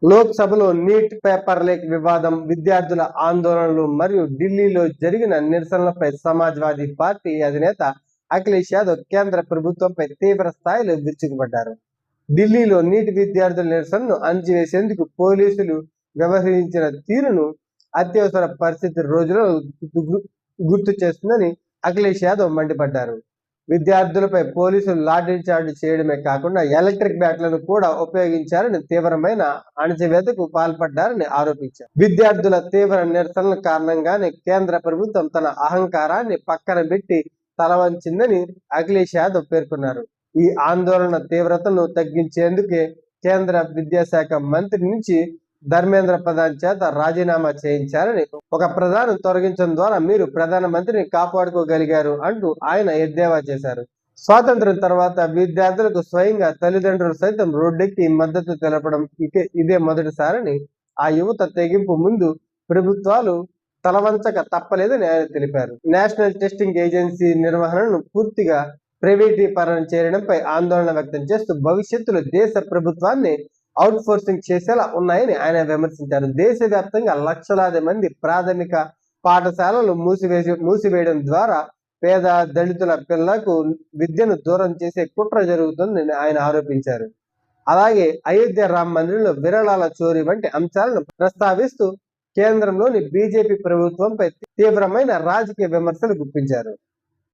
లోక్సభలో neat paper leak వివాదం, విద్యార్థుల ఆందోళనలు మరియు ఢిల్లీలో జరిగిన నిరసనలపై సమాజ్వాదీ పార్టీ అధినేత అఖిలేష్ యాదవ్ కేంద్ర ప్రభుత్వంపై తీవ్ర స్థాయిలో విరుచుకుపడ్డారు. ఢిల్లీలో నీట్ విద్యార్థుల నిరసనను అణచివేసేందుకు పోలీసులు వ్యవహరించిన తీరును అత్యవసర పరిస్థితి రోజులలో గుర్తు చేస్తుందని అఖిలేష్ యాదవ్ మండిపడ్డారు. విద్యార్థులపై పోలీసులు లాఠీ చార్జ్ చేయడమే కాకుండా ఎలక్ట్రిక్ బ్యాట్లను కూడా ఉపయోగించారని, తీవ్రమైన అణచివేతకు పాల్పడ్డారని ఆరోపించారు. విద్యార్థుల తీవ్ర నిరసనల కారణంగానే కేంద్ర ప్రభుత్వం తన అహంకారాన్ని పక్కన పెట్టి తలవంచిందని అఖిలేష్ యాదవ్ పేర్కొన్నారు. ఈ ఆందోళన తీవ్రతను తగ్గించేందుకే కేంద్ర విద్యాశాఖ మంత్రి నుంచి ధర్మేంద్ర ప్రధాన్ చేత రాజీనామా చేయించారని, ఒక ప్రధాని తొలగించడం ద్వారా మీరు ప్రధానమంత్రిని కాపాడుకోగలిగారు అంటూ ఆయన ఎద్దేవా చేశారు. స్వాతంత్ర్యం తర్వాత విద్యార్థులకు స్వయంగా తల్లిదండ్రులు సైతం రోడ్డెక్కి మద్దతు తెలపడం ఇదే మొదటిసారని, ఆ యువత తెగింపు ముందు ప్రభుత్వాలు తలవంచక తప్పలేదని ఆయన తెలిపారు. నేషనల్ టెస్టింగ్ ఏజెన్సీ నిర్వహణను పూర్తిగా ప్రైవేటీకరణ చేయడంపై ఆందోళన వ్యక్తం చేస్తూ భవిష్యత్తులో దేశ ప్రభుత్వాన్ని అవుట్ ఫోర్సింగ్ చేసేలా ఉన్నాయని ఆయన విమర్శించారు. దేశవ్యాప్తంగా లక్షలాది మంది ప్రాథమిక పాఠశాలలు మూసివేయడం ద్వారా పేద దళితుల పిల్లలకు విద్యను దూరం చేసే కుట్ర జరుగుతుందని ఆయన ఆరోపించారు. అలాగే అయోధ్య రామ మందిరంలో విరాళాల చోరీ వంటి అంశాలను ప్రస్తావిస్తూ కేంద్రంలోని బీజేపీ ప్రభుత్వంపై తీవ్రమైన రాజకీయ విమర్శలు గుప్పించారు.